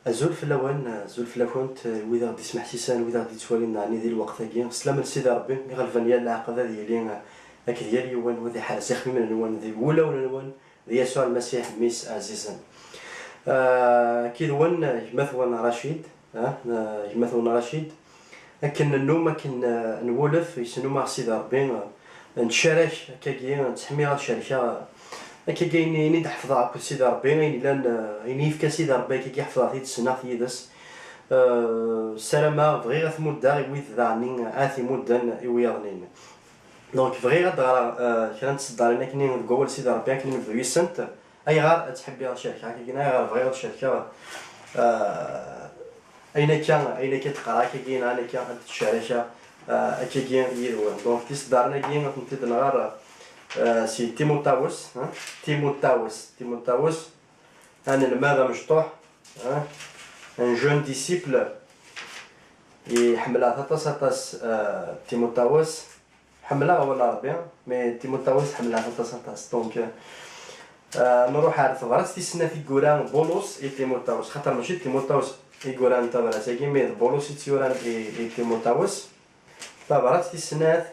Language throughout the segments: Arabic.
زول في اللوان زول في لاكونت وإذا غادي يسمح سيسان وإذا غادي تولي يعني ذي الوقت هاكي سلام لسيدي ربي غالبا يا العقبة ديالي هاك ديالي وان وذي حال سيخي من الوان ذي ولا الوان ذي يسوع المسيح ميس عزيزا. كي دوان يمثون رشيد يمثون رشيد لكن النوم كن نولف يسنو مع سيدي ربي نتشارك كاكي نتحمي الشركة هكا كاين نحفظ عبد سيدي ربي يعني يفكا سيدي ربي كي يحفظ تيت السنة يدس السلامة بغي غا تمودا ويت ذاني آثي مودا يويضنين دونك بغي غا كرا نتصدر لنا كني نقول سيدي ربي كني نبدو يسنت أي غار تحبي الشركة كي غار بغي الشركة أين كان تقرا كي كاين أنا كان الشركة كي كاين يدوان دونك تصدرنا كي نتمتد نغار سي تيموتاوس تيموتاوس أنا الماذا مشطوح ان جون ديسيبل يحملها ثلاثة تيموتاوس حملها ولا ربيع مي تيموتاوس حملها ثلاثة دونك نروح على ثغرات تيسنا في كوران بولوس اي تيموتاوس خاطر ماشي تيموتاوس اي كوران تبع ساكي مي بولوس تيوران اي تيموتاوس ثغرات تيسنات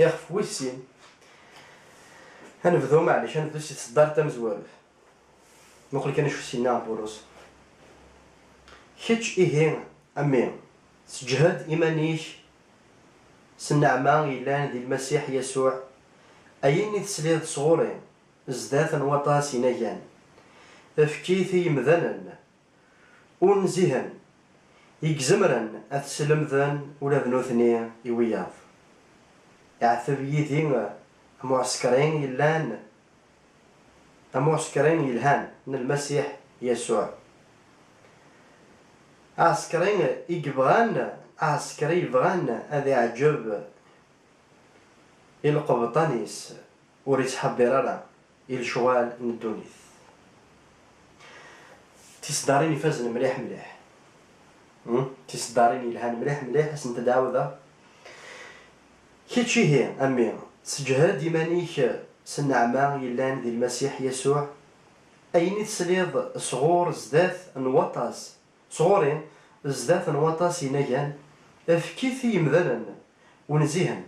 اخف ويسين هنبدو معليش هنبدو سي تصدر تمزوالف نقول كان شو سينا بولوس كيتش إيه أمين سجهد إيمانيش سنعما إلان ذي المسيح يسوع أيني تسليد صغوري زدات وطاسي نيان أفكيثي مذنن ونزهن يكزمرن أتسلم ذن ولا ذنوثني يوياض يعثب يثين معسكرين يلان معسكرين يلهان من المسيح يسوع عسكرين يبغان عسكري يبغان هذا عجب القبطانيس وريت حبيرا الشوال ندونيث تصدارين يفازن مليح مليح تصدارين يلهان مليح مليح حسن تداوذا كيتشي هي أمي سجهاد يمانيك سنعما يلان ذي المسيح يسوع أيني تسليض صغور زدات نوطاس صغورين زدات نوطاس ينجان أفكيثي يمذنن ونزيهن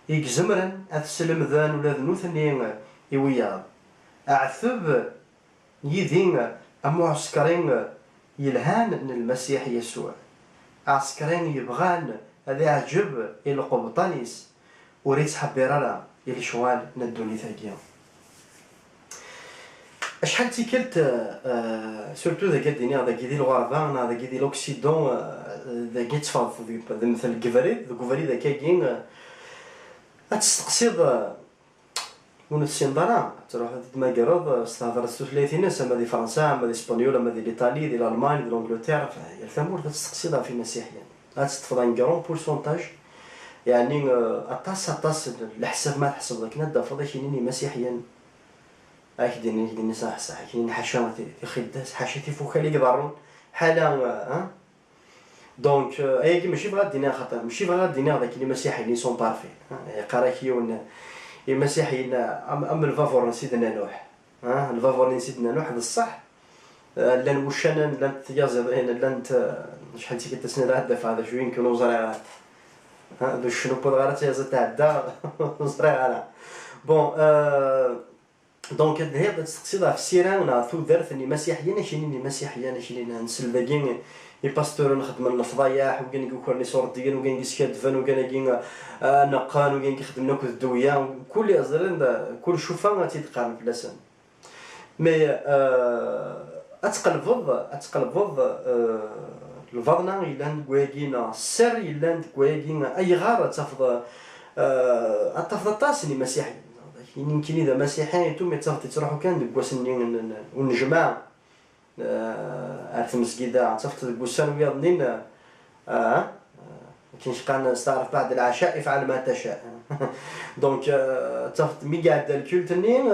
يكزمرن أتسلم ذان ولا ذنوثني يوياض أعثب يذين أمعسكرين يلهان من المسيح يسوع عسكرين يبغان هذا عجب إلى قبطانيس وريت حبيرا إلى شوال ندوني ثاقيا شحال تيكلت سورتو ذاك الدنيا ذاك ديال الغربان ذاك ديال لوكسيدون ذاك يتفاض مثل الكفاري ذاك كاين تستقصد ونسيندرا تروح تماكرض تهضر الثلاثين اما دي فرنسا اما دي اسبانيول اما دي الايطالي دي الالمان دي لونجلتير فهي الثمور تستقصدها في المسيحيين تستفض ان كرون بورسونتاج يعني اطاس الحساب ما تحسب ذاك ندا فضي كاينين مسيحيين كيديرني صح كاينين حاشا خداس حاشا تيفوكا لي يضرون حاله دونك اي ماشي بغا الدينار خاطر ماشي بغا الدينار داك اللي مسيحيين لي سون بارفي قراكيون المسيحيين ام الفافور سيدنا نوح الفافور سيدنا نوح هذا الصح لان وشان لان تيازيضين لان شحال تيكتسنى هذا هذا شويه يمكن زريعات هادو شنو بغا تيازا تعدى زريعه بون دونك هي تستقصدها في السيره ونعرفو درت اني مسيحيين شينين مسيحيين شينين نسلباكين يباستور نخدم الفضايح وكان يقول لي صور ديال وكان يسكاد فان وكان كاين نقان وكان كيخدم ناكل الدويه كل ازرين كل شوفه تيتقارن في لسان مي اتقلبض الفضنا إلا كواكينا السر إلا كواكينا أي غارة تفض طاسني مسيحي يمكن إذا مسيحي تومي تفضي تروحو كان دكواسني ونجمع عرفت المسجدة تفضي دكواسان ويضنين كاينش قان استعرف بعد العشاء افعل ما تشاء دونك تفض مي قاعد الكولت نين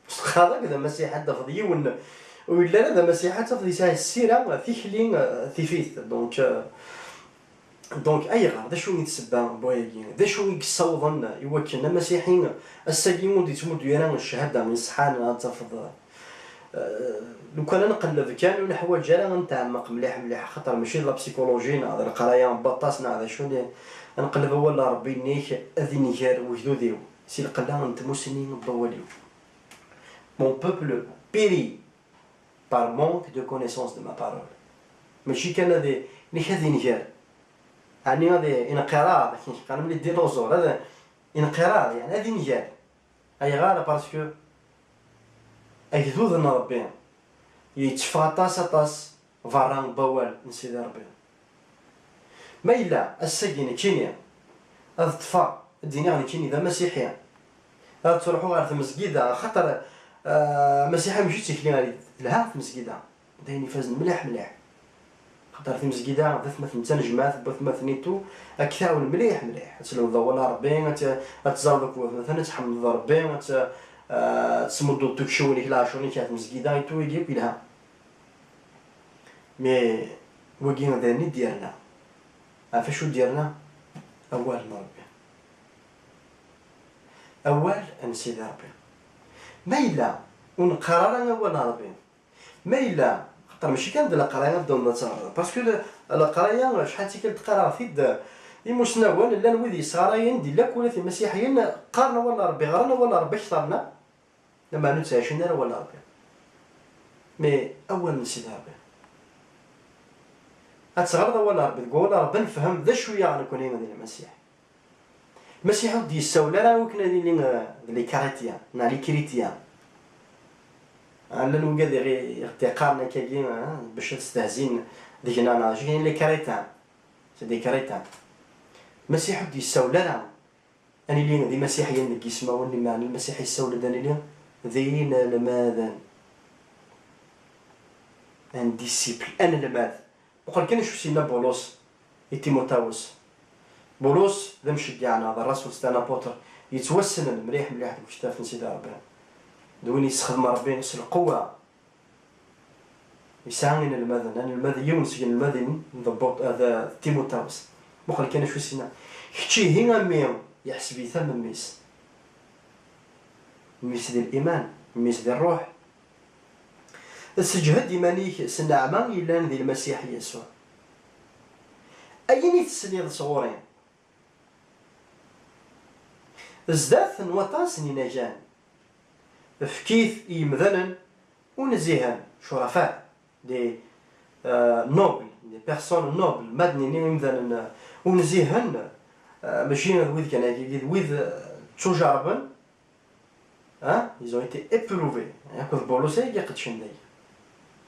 خاطر إذا مسيحي تفض يون ولا هذا مسيحات تفضي ساعه السيره ثيخلين ثيفيث دونك اي غار دا شو يتسبى بوياكين دا شو يصوضن يوكلنا مسيحيين الساكيمون دي تمود يران الشهاده من صحان تفض لو كان نقلب كان ونحوال جالا غنتعمق مليح مليح، خاطر ماشي لا بسيكولوجي نهضر القرايه مبطاس نهضر شنو نقلب هو ربي نيك اذن غير وجدوديو سي القلا نتمو سنين ضواليو. Mon peuple périt par manque de connaissance de ma parole. ماشي كان هذه نيك هذه نجار يعني هذه انقراض كان من الديناصور هذا انقراض يعني هذه نجار اي غاله باسكو اجدودنا ربي يتفا طاس فاران بوال نسيدي ربي ما إلا السجن كينيا هذا طفا الدنيا غادي كيني ذا مسيحيا هذا تروحوا غير في المسجد خاطر مسيحي ماشي تكلي غادي لها في المسجد دايني فاز مليح مليح خاطر في المسجد ذات مثلا جماعات بث مثنيتو اكثاو مليح مليح تسلم ضوال ربي تزربك مثلا تحمد ربي تسمدو تكشوني لا شوني كانت مسجد تو يجيب لها مي وكينا داني ديالنا عارفة ديالنا أول ربي أول نسيد ربي ما إلا ونقرر أول ربي ما إلا خاطر ماشي كان القرايه بدون نتصرف باسكو القرايه شحال كتقرا في المسنون لا نويدي صغارين ديال لا كولات المسيحيين قارنا ولا ربي غرنا ولا ربي اختارنا لما نتعايشنا ولا ربي مي أول نسيد ربي أتصغر ولا ربي تقول ربي نفهم ذا شويه غنكون هنا ديال المسيح المسيح ودي السوله راه وكنا لي كاريتيان نا لي كريتيان على نوقع غير احتقارنا كاين باش تستهزين ديكنا انا جايين لي كاريتان سي دي كاريتان المسيح ودي السوله راه اني لي دي مسيحيين كيسمعوا لي معنى المسيح السوله داني لي ذينا لماذا ان ديسيبل انا لماذا وقال كان شو سينا بولس تيموثاوس بولس ذا مشجعنا هذا الرسول ستانا بوتر يتوسل مليح مليح الكتاب في سيدي ربي دوني يستخدم ربي نفس القوة يساعدنا المذن أنا المذن يوم سجن المذن نضبط هذا تيموثاوس وقال كان شو سينا كتشي هنا ميم يحسب ثم ميس ديال الإيمان ميس ديال الروح السجهد إيمانيك سنة عمان إلا ذي المسيح يسوع أيني تسنيد صغورين ازداد نوطاس نجان فكيف يمذنن ونزيهن شرفاء دي نوبل دي بيرسون نوبل مدني يمذنن ونزيهن ماشي ويذ كان ويذ تجاربا ils ont été éprouvés ياخذ بولس يقد شندي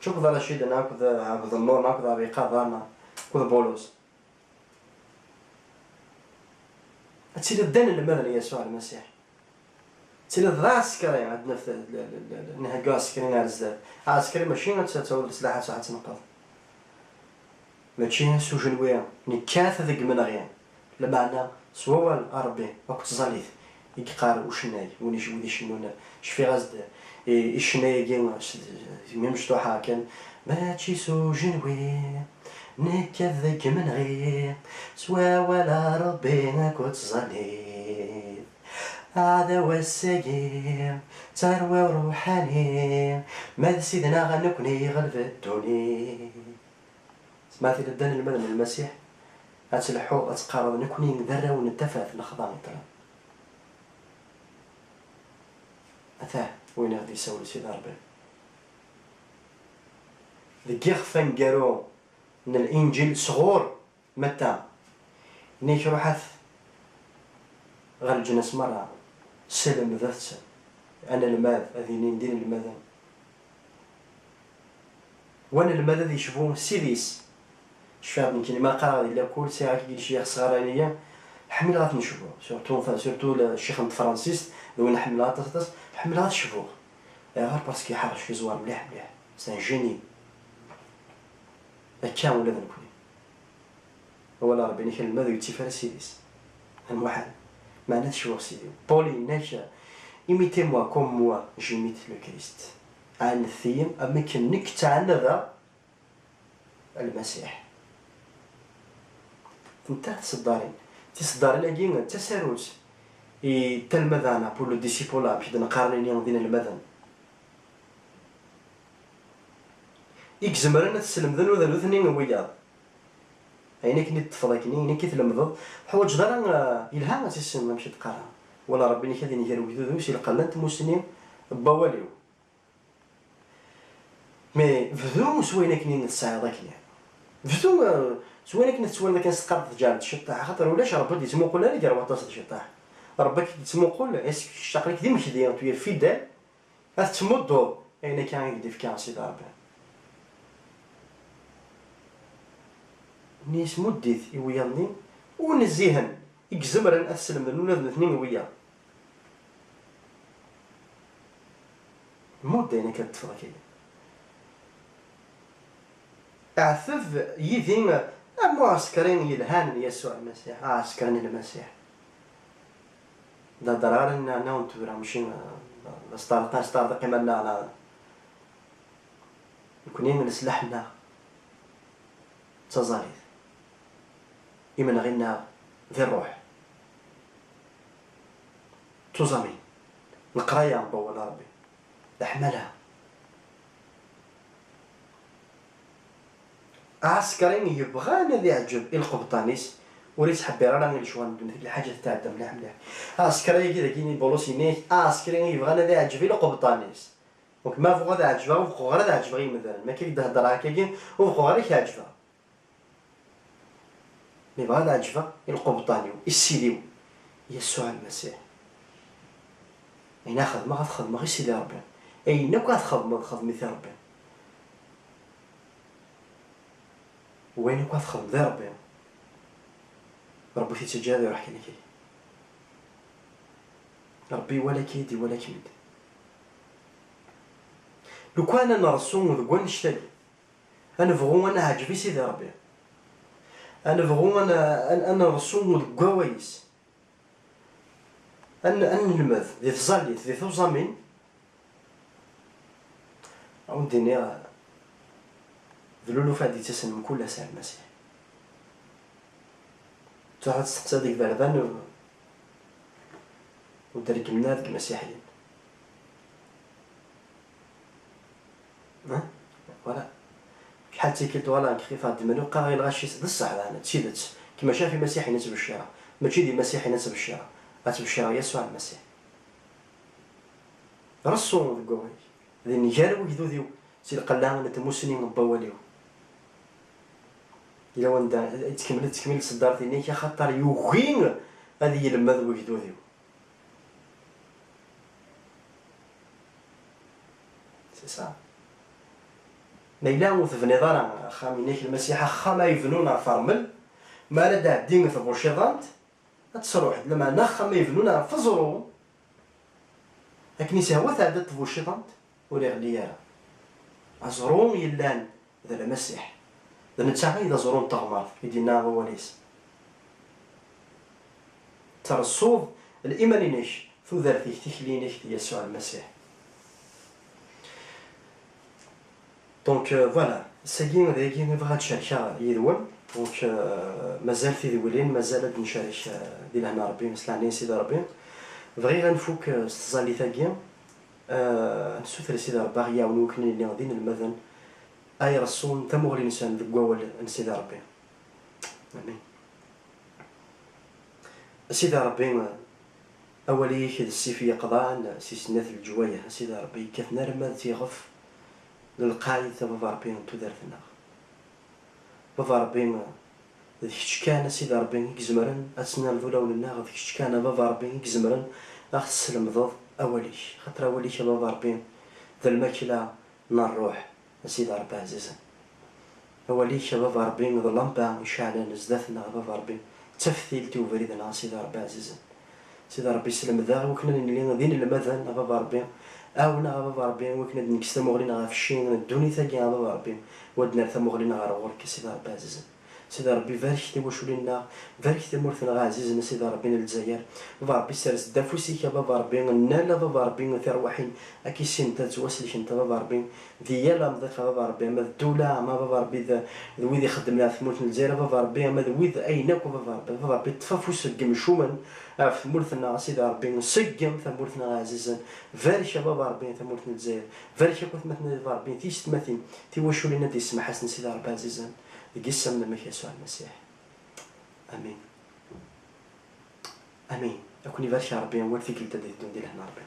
شوف ذا الشيء انا ناخذ النور ناخذ بيقظه انا ناخذ بولس تسير الدين المدني يسوع المسيح تسير العسكري عندنا في نهجو عسكريين على الزاد عسكري ماشي تتولد سلاحات ساعه تنقض ماشي سجنويه نكاث ذيك من غيان لمعنى سوا ربي وقت زاليت يقار وشناي ونيش ودي شنونا شفي غزد الشناي كيما مفتوحه كان ماشي سجنوي نكاث ذيك من غير سوا ولا ربي كنت زاليت هذا هو السقيم ثروة وروحاني ماذا سيدنا غنكوني غلب الدنيا سمعتي للدين المدن المسيح أتلحو أتقارب نكوني ذرة ونتفع في الخضام ترى أثاه وين غادي يسول سيدي ربي ذكيغ فنقارو من الإنجيل صغور متى نيك روحث غير الجنس مرة سلم ذات أنا الماذ أذيني ندير الماذا وانا الماذا ذي يشوفون سيريس شفاب يمكن ما قرا الا كل ساعه كي شي صغارانيه حمل غات نشوفو سورتو الشيخ فرانسيس لو نحملها تص حملها تشوفوه غير باسكو يحرش في زوار مليح مليح سان جيني هكا ولا نكون هو لا ربي نخل الماذا يتفر سيريس الموحد ما نتشوف سيدي بولي ناشا imitez-moi comme moi j'imite le Christ عن الثيم أما كنك تعالى ذا المسيح انت تصدارين تصدارين لكن تساروت تلمذانا بولو ديسيبولا باش نقارن اليوم دين المذن يكزمرنا تسلم ذنو ذنو ثنين وياض أين كني تفضكني أين كي تلمذ حواج دارا يلها تيسن ما مشي تقرا ولا ربي كذا نجرو كذا مشي القلنت مسنين بواليو مي فدو سوينا كني نتساعد كني فدو سوينا كني تسوي لك نسقط جال الشطاح خاطر ولاش ربي يسمو قول لي راه تصل الشطاح ربك يسمو قول اسك الشقلك ديما مشي ديال تويا فيدال تمدو أين كان يدي في كان سيدي ربي نيس مديت يوياني ونزيهن يكزمرن أسلم من ولاد الاثنين وياه مدة أنا كتفضل كي أعثف يدين معسكرين يلهان يسوع المسيح عسكرين المسيح دا درارنا ناون تورا مشي استارتا قيمنا على يكونين نسلحنا تزاريد إيمان غينا ذي الروح تزامين القراية بول ربي احملها عسكرين يبغانا ذي عجب القبطانيس وليس حبي رانا نشوان مثل الحاجة تاع الدم مليح مليح عسكرين كذا كيني بولوسي نيك عسكرين يبغانا ذي عجب القبطانيس دونك ما فوق هذا عجبها وفوق غير هذا عجبها مثلا ما كيف تهضر هكاكين وفوق غير عجبها مي بغا هذا عجبها القبطانيو السيديو يسوع المسيح أين خدمة غتخدم غير سيدي ربي أين كتخدم مثل ربي وين كتخدم ذي ربي ربي تيتجاذب يروح كي ربي ولا كيدي ولا كيمد لو كان انا رسوم ذكوان نشتري انا فغو انا عجبي سيدي ربي انا فغو انا رسوم ذكوايس انا نلمذ ذي تزاليت ذي توزامين عاوديني ذلولو فادي تسلم كل ساعة المسيح تروح تستقصى ديك بردان ودركمنا ذيك المسيحيين ولا شحال تيكلتو على كيف هاد المنو بقى غير الغاشي بصح انا تشيدت كما شاف المسيح ينسب الشارع ماشي دي المسيح ينسب الشارع الشارع يسوع المسيح رسو الكوي ذي نجارو يدو ذيو سي القلام نتمسني من بواليو إلا وندا تكمل صدارتي نيك خاطر يوغين هذه يلمذ ويدو ذيو سي صح ما إلا وث نظام خامينيك المسيح خما يفنونا فرمل ما ردا دين في بوشيضانت تسروح لما نخما يفنونا فزرو الكنيسة هو ثابت بوشيضانت ولا غليارة أزرون يلان ذا المسيح ذا نتاعي إذا زرون تغمر يدينا هو وليس ترى الصوب الإيمانينيش ثو ذاتي تخلينيش يسوع المسيح دونك فوالا الساكين ذاكي نبغى نشارك يدوم دونك مازال في ذولين مازال نشارك ديال هنا ربي مسلعني سيدي ربي بغي غنفوك استزالي ثاكي نسوثر سيدي ربي غيا ونوكني اللي غاديين المذن اي رسول تمغلي انسان ذكواول سيدي ربي امين سيدي ربي اولي كد السيفيه قضاء سيسنات الجوايه سيدي ربي كثنا رماد تيغف للقايد بابا ربي تودرتنا بابا ربي ذيك كان سيدي ربي يكزمرن اسنا الذولا ولنا ذيك كان بابا ربي يكزمرن اخ السلم ضد اوليش خاطر اوليش بابا ربي ذا الماكله نار الروح سيدي ربي عزيزا اوليش بابا ربي ذا اللمبه يشعل نزداتنا بابا ربي تفثيلتي وفريدنا سيدي ربي عزيزا سيدي ربي سلم ذا وكنا نلين ذين المذن بابا ربي أونا بابا ربي وكنا نكستمو غلينا غا فشين الدوني ثاقي بابا ربي ودنا ثمو غلينا غا رغورك سيدي ربي عزيزا سيدي ربي بارك واش ولينا بارك مورثنا غا عزيزنا سيدي ربي الجزائر بابا ربي سارس دافوسيك بابا ربي نالا بابا ربي في رواحين اكي سنت تواسلك انت بابا ربي ديالا مضيفه بابا ربي ما الدوله ما بابا ربي ذويد يخدم لها في مولت الجزائر بابا ربي ما ذويد ايناك بابا ربي تفافوس كمشومن في مورثنا سيدي ربي نسقم ثمورثنا عزيزا فاري شباب ربي ثمورثنا الجزائر فاري شكوت مثلا ربي تيشت مثلا تيوشوا لنا دي السماح حسن سيدي ربي عزيزا يقسم لما يسوع المسيح. امين امين. اكوني فارشا ربي ورثي كلتا دي الدون ديال هنا ربي.